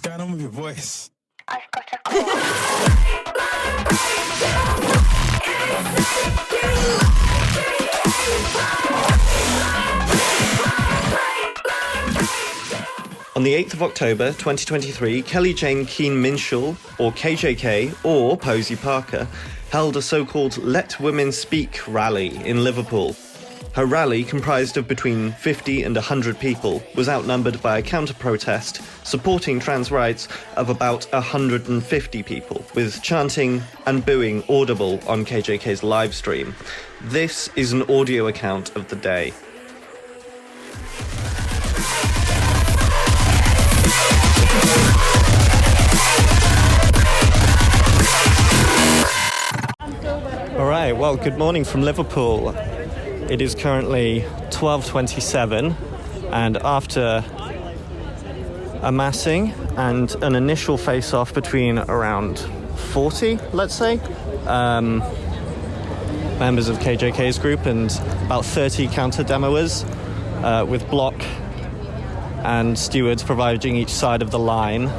going on with your voice? I've got a call. On the 8th of October 2023, Kellie-Jay Keen-Minshull, or KJK, or Posie Parker, held a so-called Let Women Speak rally in Liverpool. Her rally, comprised of between 50 and 100 people, was outnumbered by a counter-protest supporting trans rights of about 150 people, with chanting and booing audible on KJK's livestream. This is an audio account of the day. All right, well, good morning from Liverpool. It is currently 12:27, and after amassing and an initial face-off between around 40, let's say, members of KJK's group and about 30 counter-demoers, with bloc and stewards providing each side of the line,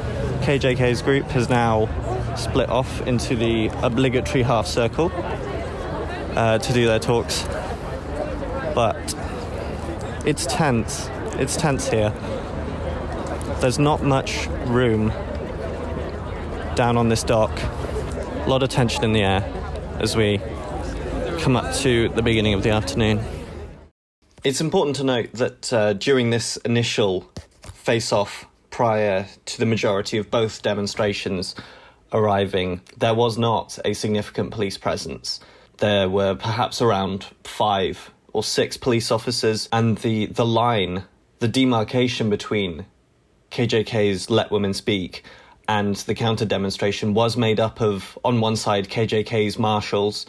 KJK's group has now split off into the obligatory half circle to do their talks. But it's tense. It's tense here. There's not much room down on this dock. A lot of tension in the air as we come up to the beginning of the afternoon. It's important to note that during this initial face-off prior to the majority of both demonstrations arriving, there was not a significant police presence. There were perhaps around 5 or 6 police officers, and the line, the demarcation between KJK's Let Women Speak and the counter-demonstration was made up of, on one side, KJK's marshals,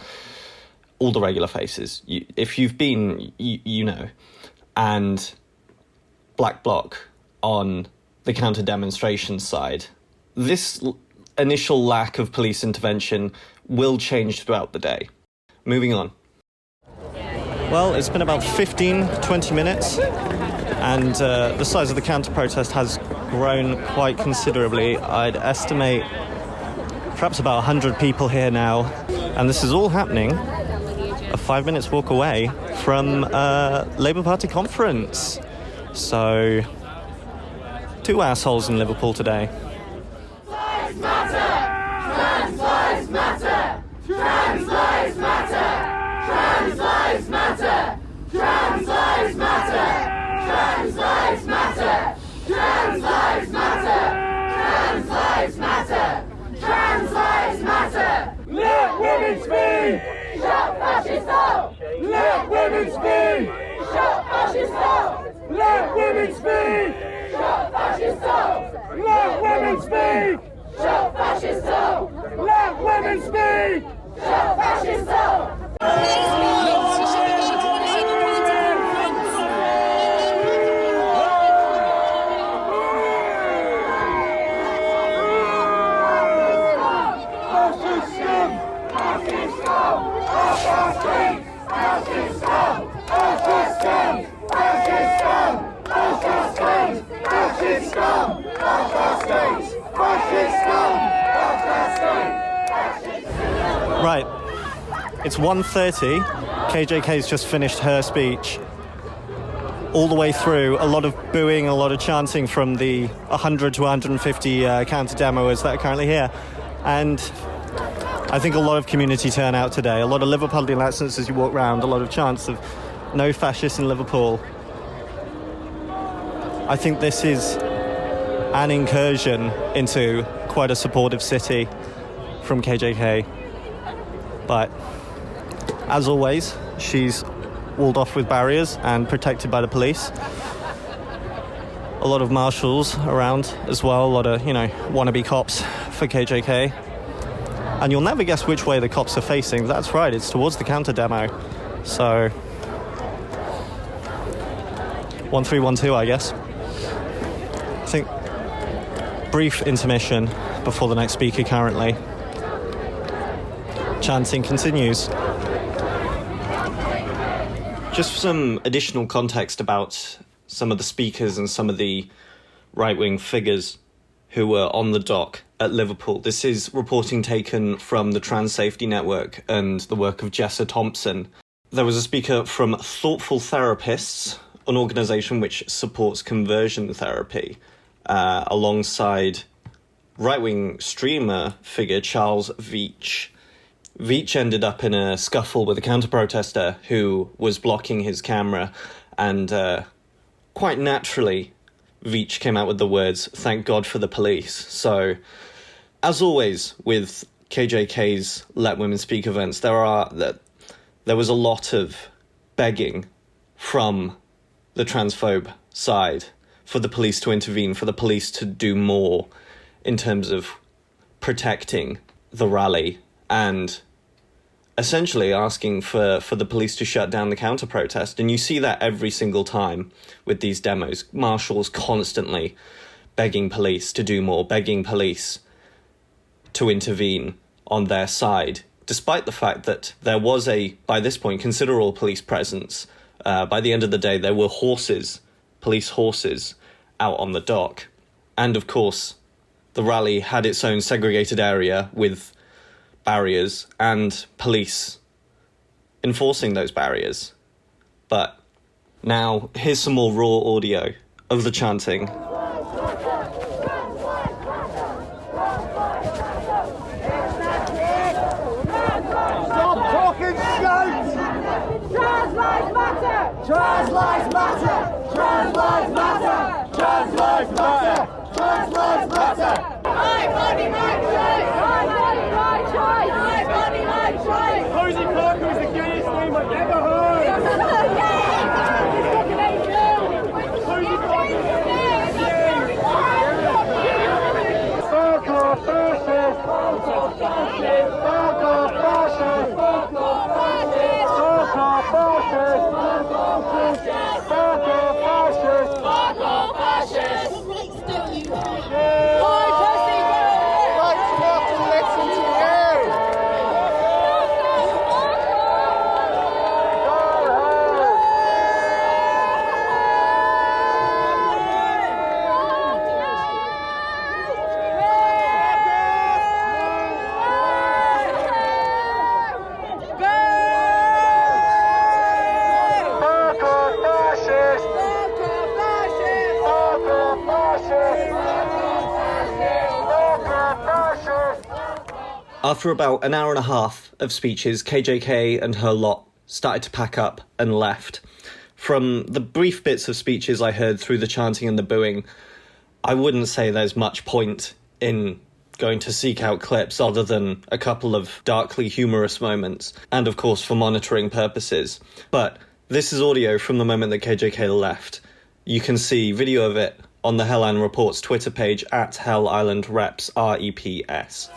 all the regular faces. If you've been, you know, and Black Bloc on the counter-demonstration side. This initial lack of police intervention will change throughout the day. Moving on. Well, it's been about 15-20 minutes, and the size of the counter-protest has grown quite considerably. I'd estimate perhaps about 100 people here now, and this is all happening a 5 minutes walk away from Labour Party conference. So, 2 assholes in Liverpool today. Lives matter! Trans lives matter! Trans lives matter! Trans lives matter! Trans lives matter! Trans lives matter! Trans lives matter! Trans lives matter! Trans lives matter! Let women speak! Shut fascists out! Let women speak! Shut fascists out! Let women speak! Shut fascists out! Let women speak! Shut fascists out! Let women speak! Shut fascists out! Right, it's 1:30. KJK's just finished her speech. All the way through, a lot of booing, a lot of chanting from the 100 to 150 counter-demoers that are currently here. And I think a lot of community turnout today, a lot of Liverpudlian accents as you walk around, a lot of chants of no fascists in Liverpool. I think this is an incursion into quite a supportive city from KJK. But as always, she's walled off with barriers and protected by the police. A lot of marshals around as well, a lot of, wannabe cops for KJK. And you'll never guess which way the cops are facing. That's right, it's towards the counter-demo. So, 1312, I guess. I think brief intermission before the next speaker currently. Chanting continues. Just some additional context about some of the speakers and some of the right-wing figures who were on the dock at Liverpool. This is reporting taken from the Trans Safety Network and the work of Jessa Thompson. There was a speaker from Thoughtful Therapists, an organisation which supports conversion therapy, alongside right-wing streamer figure Charles Veitch. Veitch ended up in a scuffle with a counter-protester who was blocking his camera, and quite naturally, Veitch came out with the words, "Thank God for the police." So, as always with KJK's Let Women Speak events, there was a lot of begging from the transphobe side for the police to intervene, for the police to do more in terms of protecting the rally, and essentially asking for the police to shut down the counter-protest. And you see that every single time with these demos. Marshals constantly begging police to do more, begging police to intervene on their side, despite the fact that there was by this point, considerable police presence. By the end of the day, there were police horses out on the dock. And of course, the rally had its own segregated area with barriers and police enforcing those barriers. But now, here's some more raw audio of the chanting. Trans lives matter! Trans lives matter! Trans lives matter! Trans lives matter! My body, my choice! My body, my choice! My body, my choice! Posie Parker is the gayest name I've ever heard! Posie Parker is the gayest name! Fuck off, fascist! Fuck off, fascist! Fuck off, fascist! Fuck off, fascist! Fuck off, fascist! Fuck off, fascist! Fuck off, fascist! Fuck off, fascists! What rights don't you have? Rights not to listen to you! After about an hour and a half of speeches, KJK and her lot started to pack up and left. From the brief bits of speeches I heard through the chanting and the booing, I wouldn't say there's much point in going to seek out clips other than a couple of darkly humorous moments, and of course for monitoring purposes. But this is audio from the moment that KJK left. You can see video of it on the Hell Island Reports Twitter page at Hell Island Reps, REPS.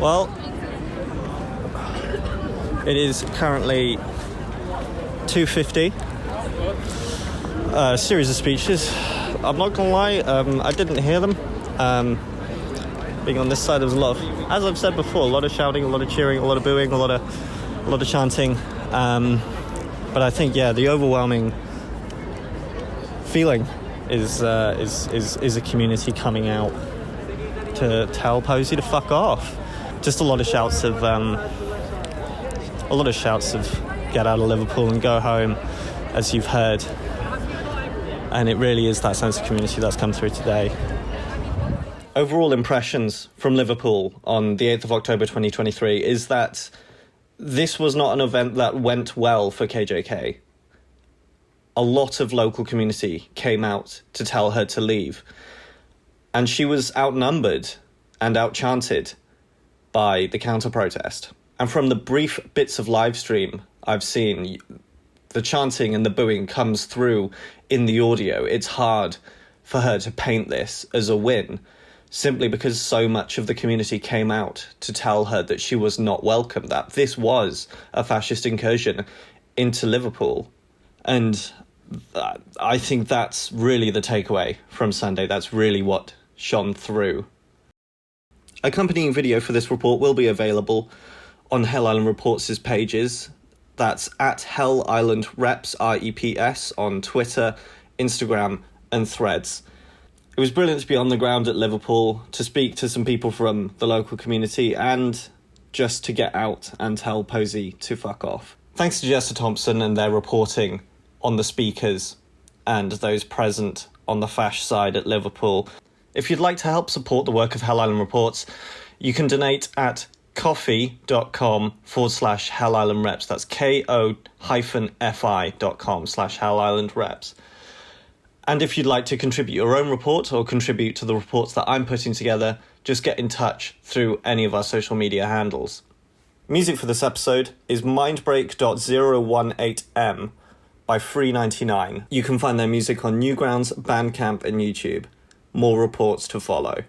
Well, it is currently 2:50. A series of speeches. I'm not gonna lie, I didn't hear them. Being on this side, there was a lot of, as I've said before, a lot of shouting, a lot of cheering, a lot of booing, a lot of chanting. But I think, yeah, the overwhelming feeling is a community coming out to tell Posie to fuck off. Just a lot of shouts of get out of Liverpool and go home, as you've heard. And it really is that sense of community that's come through today. Overall impressions from Liverpool on the 8th of October 2023 is that this was not an event that went well for KJK. A lot of local community came out to tell her to leave. And she was outnumbered and out-chanted by the counter-protest. And from the brief bits of live stream I've seen, the chanting and the booing comes through in the audio. It's hard for her to paint this as a win, simply because so much of the community came out to tell her that she was not welcome, that this was a fascist incursion into Liverpool. And I think that's really the takeaway from Sunday. That's really what shone through. Accompanying video for this report will be available on Hell Island Reports' pages. That's at Hell Island Reps, REPS, on Twitter, Instagram, and Threads. It was brilliant to be on the ground at Liverpool, to speak to some people from the local community, and just to get out and tell Posie to fuck off. Thanks to Jessa Thompson and their reporting on the speakers and those present on the Fash side at Liverpool. If you'd like to help support the work of Hell Island Reports, you can donate at coffee.com/Hell Island Reps. That's ko-fi.com/Hell Island Reps. And if you'd like to contribute your own report or contribute to the reports that I'm putting together, just get in touch through any of our social media handles. Music for this episode is Mindbreak.018M by Free99. You can find their music on Newgrounds, Bandcamp, and YouTube. More reports to follow.